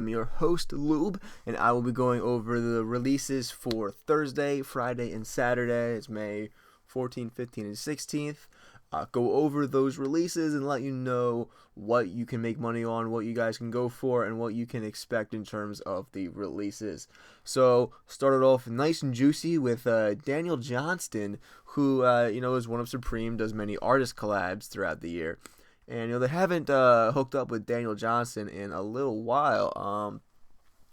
I'm your host, Lube, and I will be going over the releases for Thursday, Friday, and Saturday. It's May 14th, 15th, and 16th. Go over those releases and let you know what you can make money on, what you guys can go for, and what you can expect in terms of the releases. So, started off nice and juicy with Daniel Johnston, who, is one of Supreme, does many artist collabs throughout the year. And, they haven't hooked up with Daniel Johnston in a little while.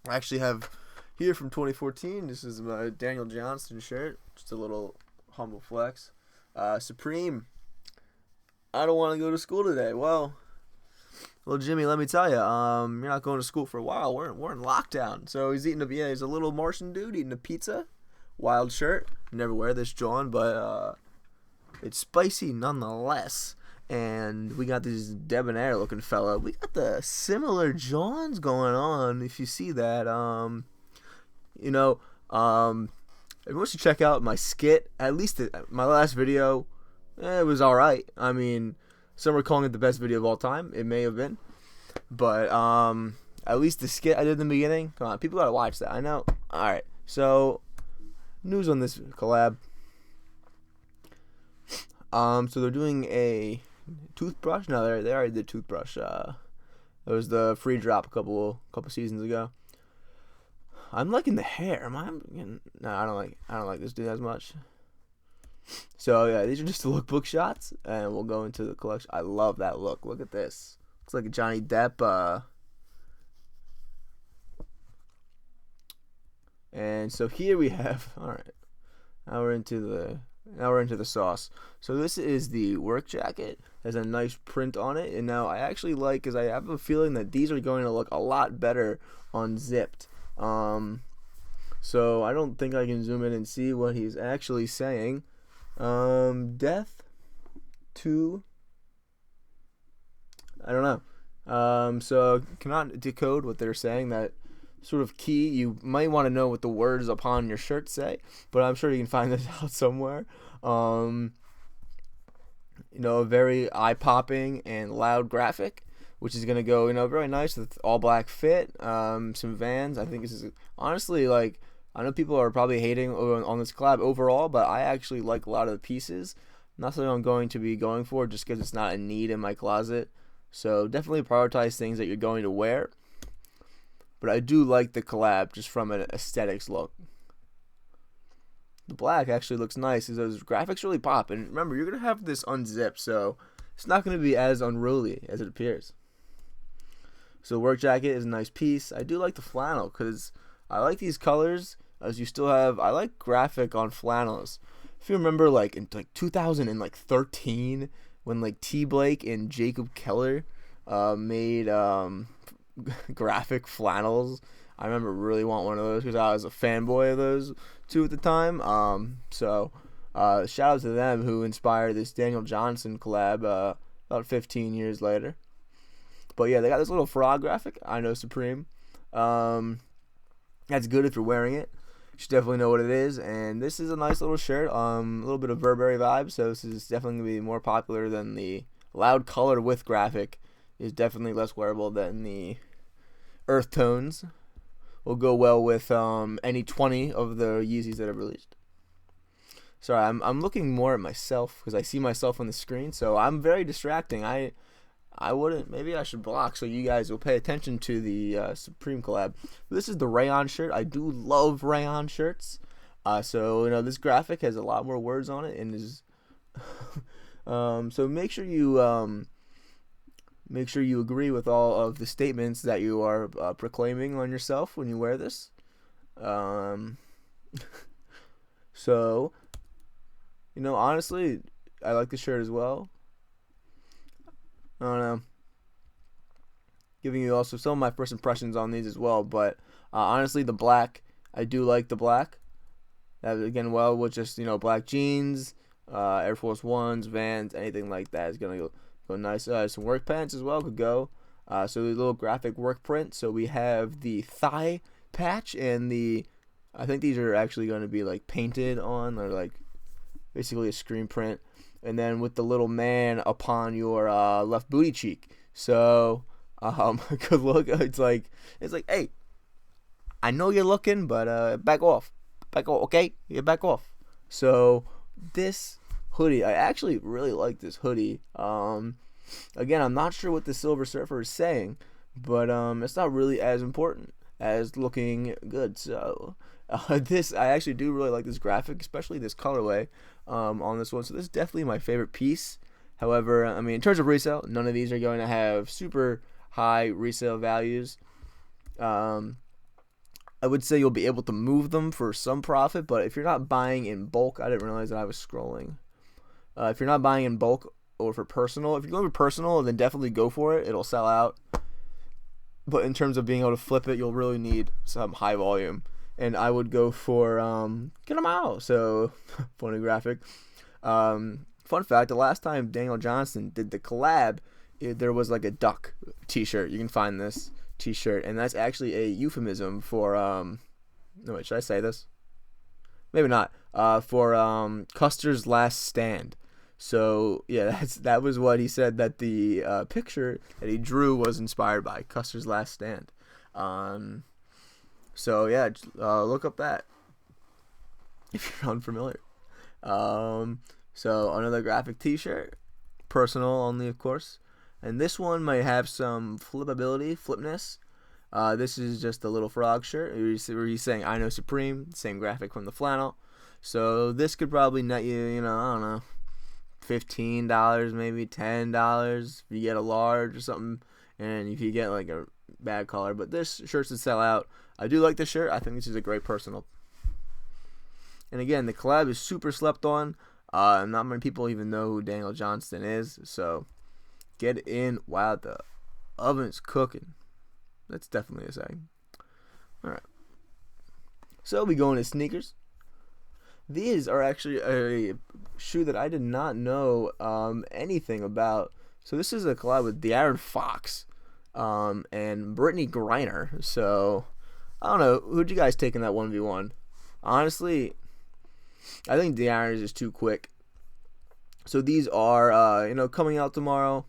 I actually have here from 2014, this is my Daniel Johnston shirt. Just a little humble flex. Supreme, I don't want to go to school today. Well, Jimmy, let me tell you, you're not going to school for a while. We're in lockdown. So he's he's a little Martian dude eating a pizza. Wild shirt. Never wear this, John, but it's spicy nonetheless. And we got this debonair looking fella. We got the similar Johns going on, if you see that. Everyone should check out my skit. At least my last video, it was alright. I mean, some are calling it the best video of all time. It may have been. But at least the skit I did in the beginning, come on, people gotta watch that. I know. Alright, so news on this collab. So they're doing a toothbrush. No, they already did toothbrush. It was the free drop a couple seasons ago. I'm liking the hair. No, I don't like this dude as much. So yeah, these are just the lookbook shots, and we'll go into the collection. I love that look. Look at this. Looks like a Johnny Depp. And so here we have. All right, now we're into the sauce. So this is the work jacket. Has a nice print on it, and now I actually like, because I have a feeling that these are going to look a lot better unzipped. So I don't think I can zoom in and see what he's actually saying. Death to, I don't know. So cannot decode what they're saying. That sort of key. You might want to know what the words upon your shirt say, but I'm sure you can find this out somewhere. A very eye-popping and loud graphic, which is going to go, very nice with all-black fit, some Vans. I think this is, honestly, like, I know people are probably hating on this collab overall, but I actually like a lot of the pieces. Not something I'm going to be going for just because it's not a need in my closet. So definitely prioritize things that you're going to wear. But I do like the collab just from an aesthetics look. The black actually looks nice. Those graphics really pop. And remember, you're going to have this unzipped, so it's not going to be as unruly as it appears. So work jacket is a nice piece. I do like the flannel because I like these colors. As you still have, I like graphic on flannels. If you remember, in 2013, when T. Blake and Jacob Keller made graphic flannels, I remember really wanting one of those because I was a fanboy of those two at the time. So shout out to them who inspired this Daniel Johnston collab about 15 years later. But yeah, they got this little frog graphic. I know Supreme. That's good if you're wearing it. You should definitely know what it is. And this is a nice little shirt. A little bit of Burberry vibe. So this is definitely going to be more popular than the loud color with graphic. Is definitely less wearable than the earth tones. Will go well with any 20 of the Yeezys that I've released. Sorry, I'm looking more at myself because I see myself on the screen. So I'm very distracting. I wouldn't. Maybe I should block so you guys will pay attention to the Supreme collab. This is the rayon shirt. I do love rayon shirts. So this graphic has a lot more words on it and is. So make sure you agree with all of the statements that you are proclaiming on yourself when you wear this. So, honestly, I like the shirt as well. I don't know. Giving you also some of my first impressions on these as well, but honestly, the black, I do like the black. That again, well, with just black jeans, Air Force Ones, Vans, anything like that is gonna go nice. Some work pants as well could go. So the little graphic work print. So we have the thigh patch and I think these are actually going to be painted on, or basically a screen print. And then with the little man upon your left booty cheek. So Good look. It's like, hey, I know you're looking, but back off, okay? Yeah, back off. So this hoodie, I actually really like this hoodie. Again, I'm not sure what the Silver Surfer is saying, but it's not really as important as looking good. So this, I actually do really like this graphic, especially this colorway on this one. So this is definitely my favorite piece. However, I mean, in terms of resale, none of these are going to have super high resale values. I would say you'll be able to move them for some profit, but if you're not buying in bulk, I didn't realize that I was scrolling. If you're not buying in bulk or for personal, if you're going for personal, then definitely go for it. It'll sell out. But in terms of being able to flip it, you'll really need some high volume. And I would go for get them out. So funny graphic. Fun fact: the last time Daniel Johnston did the collab, there was like a duck T-shirt. You can find this T-shirt, and that's actually a euphemism for no, wait, should I say this? Maybe not. For Custer's Last Stand. So yeah, that was what he said, that the picture that he drew was inspired by Custer's Last Stand. So yeah, look up that if you're unfamiliar. So another graphic T-shirt, personal only, of course. And this one might have some flipness. This is just a little frog shirt where he's saying, I know Supreme, same graphic from the flannel. So this could probably net you, I don't know, $15, maybe $10 if you get a large or something. And if you get like a bad color. But this shirt should sell out. I do like this shirt. I think this is a great personal. And again, the collab is super slept on. Not many people even know who Daniel Johnston is. So get in while the oven's cooking. That's definitely a saying. Alright. So we go into sneakers. These are actually a shoe that I did not know anything about. So this is a collab with De'Aaron Fox and Brittany Griner. So I don't know. Who'd you guys take in that 1v1? Honestly, I think De'Aaron is just too quick. So these are, coming out tomorrow.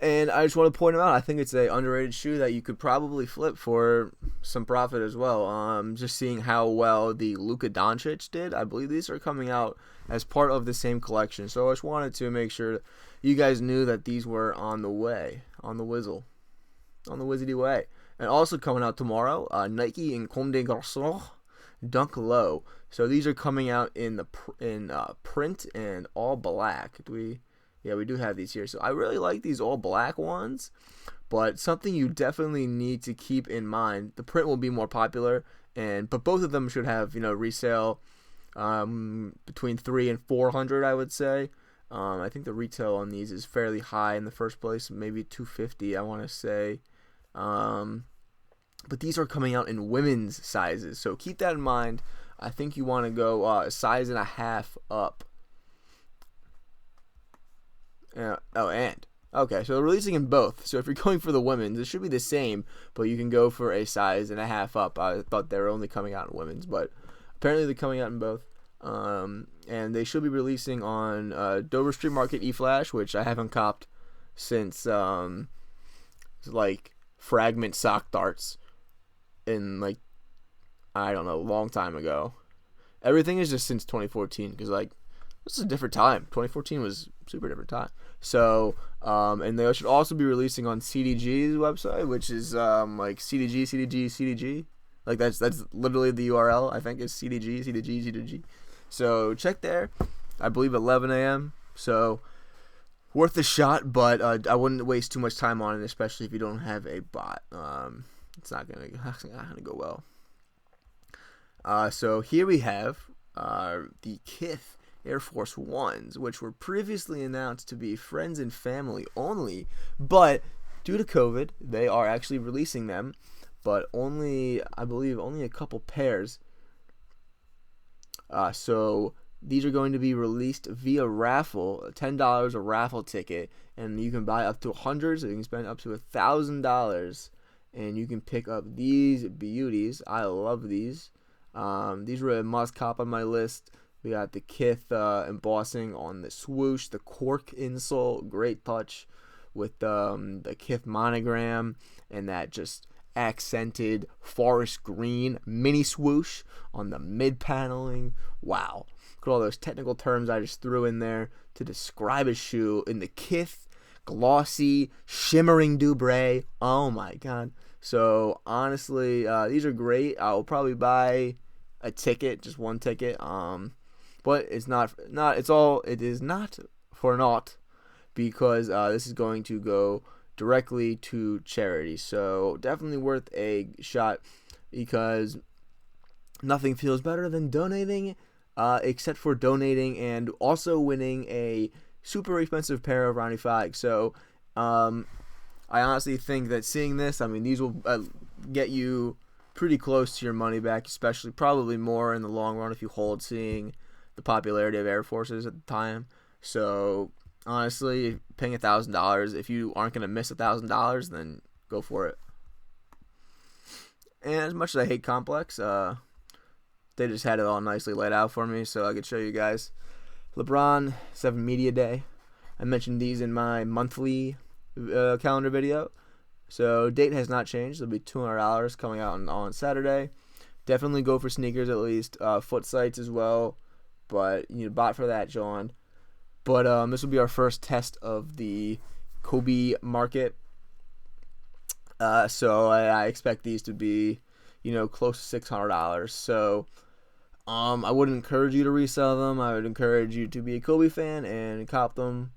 And I just want to point them out. I think it's a underrated shoe that you could probably flip for some profit as well. Just seeing how well the Luka Doncic did. I believe these are coming out as part of the same collection. So I just wanted to make sure you guys knew that these were on the way, on the Wizzity way. And also coming out tomorrow, Nike and Comme des Garçons Dunk Low. So these are coming out in print and all black. Yeah, we do have these here. So I really like these all black ones, but something you definitely need to keep in mind. The print will be more popular, but both of them should have resale between $300 and $400, I would say. I think the retail on these is fairly high in the first place, maybe $250, I want to say. But these are coming out in women's sizes, so keep that in mind. I think you want to go a size and a half up. Okay, so they're releasing in both. So if you're going for the women's, it should be the same, but you can go for a size and a half up. I thought they were only coming out in women's, but apparently they're coming out in both. And they should be releasing on Dover Street Market eFlash, which I haven't copped since like Fragment Sock Darts in I don't know, a long time ago. Everything is just since 2014, because this is a different time. 2014 was super different time. So, and they should also be releasing on CDG's website, which is CDG. That's literally the URL. I think is CDG. So check there. I believe 11 a.m. So worth a shot, but I wouldn't waste too much time on it, especially if you don't have a bot. It's not gonna go well. So here we have the Kith Air Force Ones, which were previously announced to be friends and family only, but due to COVID, they are actually releasing them, but I believe only a couple pairs. So these are going to be released via raffle, $10 a raffle ticket, and you can buy up to 100, so you can spend up to $1,000, and you can pick up these beauties. I love these. These were a must cop on my list. We got the Kith embossing on the swoosh, the cork insole, great touch. with the Kith monogram and that just accented forest green mini swoosh on the mid paneling. Wow. Look at all those technical terms I just threw in there to describe a shoe in the Kith glossy shimmering Dubray. Oh my god. So honestly, these are great. I'll probably buy a ticket, just one ticket. But it is not for naught, because this is going to go directly to charity. So definitely worth a shot, because nothing feels better than donating, except for donating and also winning a super expensive pair of Ronnie Fieg. So I honestly think that seeing this, I mean, these will get you pretty close to your money back, especially probably more in the long run if you hold seeing the popularity of Air Forces at the time. So honestly, paying $1,000, if you aren't going to miss $1,000, then go for it. And as much as I hate Complex, they just had it all nicely laid out for me, so I could show you guys. LeBron 7 Media Day. I mentioned these in my monthly calendar video. So date has not changed. It'll be $200 coming out on Saturday. Definitely go for sneakers at least. Foot sites as well. But you need a bot for that, John. But this will be our first test of the Kobe market. So I expect these to be, close to $600. So I wouldn't encourage you to resell them. I would encourage you to be a Kobe fan and cop them.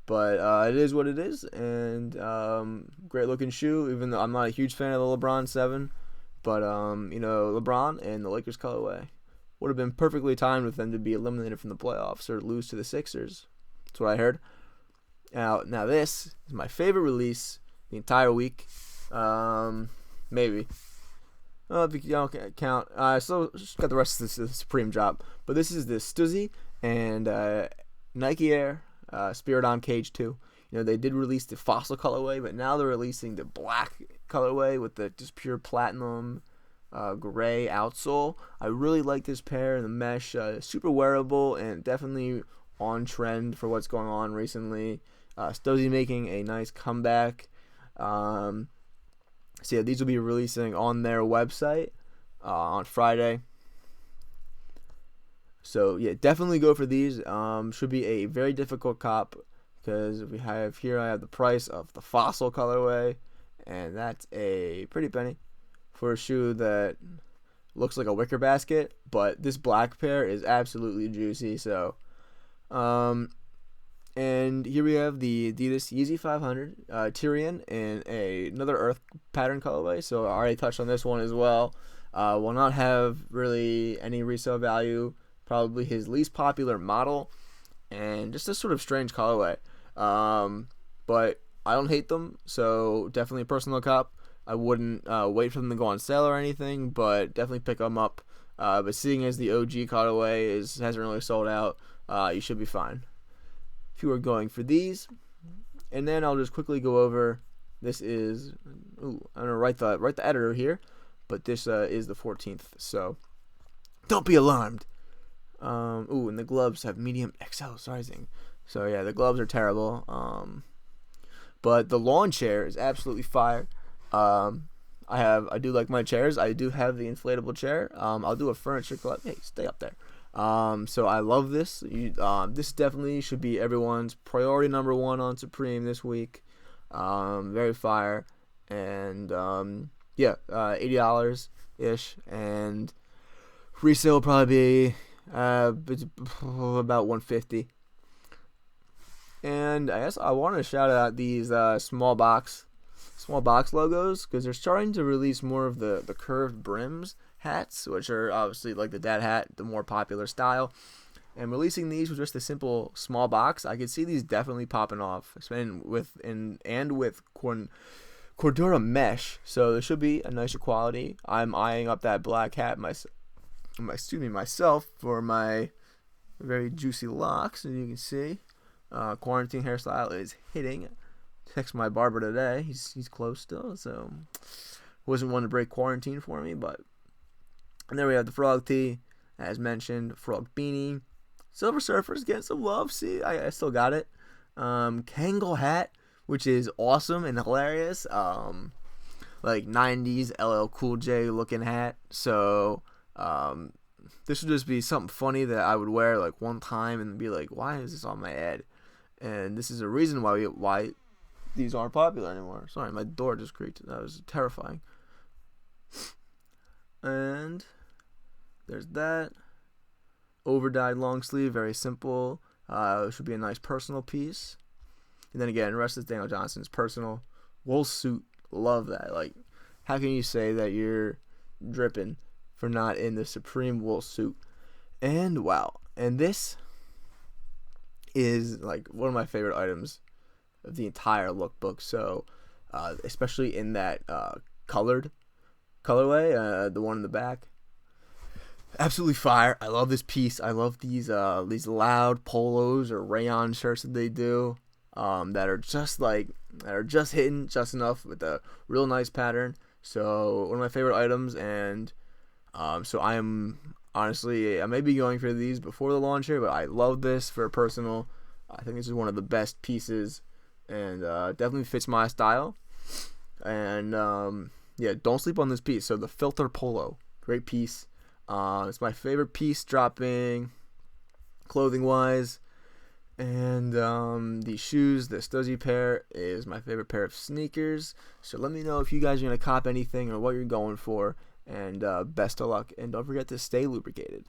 But it is what it is, and great looking shoe, even though I'm not a huge fan of the LeBron 7. But, LeBron and the Lakers colorway would have been perfectly timed with them to be eliminated from the playoffs or lose to the Sixers. That's what I heard. Now this is my favorite release the entire week. Maybe. Well, if you don't count, I still got the rest of the Supreme drop. But this is the Stussy and Nike Air Spirit on Cage 2. They did release the fossil colorway, but now they're releasing the black colorway with the just pure platinum gray outsole. I really like this pair and the mesh. Super wearable and definitely on trend for what's going on recently. Stussy making a nice comeback. So yeah, these will be releasing on their website on Friday. So yeah, definitely go for these. Should be a very difficult cop, because I have the price of the fossil colorway, and that's a pretty penny for a shoe that looks like a wicker basket. But this black pair is absolutely juicy. So, and here we have the Adidas Yeezy 500 Tyrian in another earth pattern colorway. So I already touched on this one as well. Will not have really any resale value. Probably his least popular model, and just a sort of strange colorway. But I don't hate them, so definitely a personal cop. I wouldn't wait for them to go on sale or anything, but definitely pick them up. But seeing as the OG colorway hasn't really sold out, you should be fine if you are going for these. And then I'll just quickly go over. This is I'm gonna write the editor here, but this is the 14th. So don't be alarmed. And the gloves have medium XL sizing. So yeah, the gloves are terrible. But the lawn chair is absolutely fire. I do like my chairs. I do have the inflatable chair. I'll do a furniture collab. Hey, stay up there. So I love this. This definitely should be everyone's priority number one on Supreme this week. Very fire. And $80 ish, and resale will probably be about $150. And I guess I want to shout out these small box logos, because they're starting to release more of the curved brims hats, which are obviously like the dad hat, the more popular style. And releasing these with just a simple small box, I could see these definitely popping off, with Cordura mesh. So there should be a nicer quality. I'm eyeing up that black hat myself for my very juicy locks, as you can see. Quarantine hairstyle is hitting. Text my barber today. He's close still, so wasn't one to break quarantine for me. But and there we have the frog tee, as mentioned, frog beanie, Silver Surfers getting some love. See, I still got it. Kangol hat which is awesome and hilarious. Like 90s LL Cool J looking hat. So this would just be something funny that I would wear like one time and be like, why is this on my head? And this is a reason why these aren't popular anymore. Sorry, my door just creaked. That was terrifying. And there's that. Overdyed long sleeve, very simple. Should be a nice personal piece. And then again, the rest is Daniel Johnson's personal. Wool suit, love that. Like, how can you say that you're dripping for not in the Supreme wool suit? And wow, and this is like one of my favorite items of the entire lookbook. So, especially in that colored colorway, the one in the back. Absolutely fire. I love this piece. I love these loud polos or rayon shirts that they do, that are just hitting just enough with a real nice pattern. So one of my favorite items, and so I may be going for these before the launch here, but I love this for personal. I think this is one of the best pieces, and definitely fits my style. And yeah, don't sleep on this piece. So the filter polo, great piece. It's my favorite piece dropping clothing wise. And the shoes, the Stussy pair, is my favorite pair of sneakers. So let me know if you guys are going to cop anything or what you're going for. And best of luck. And don't forget to stay lubricated.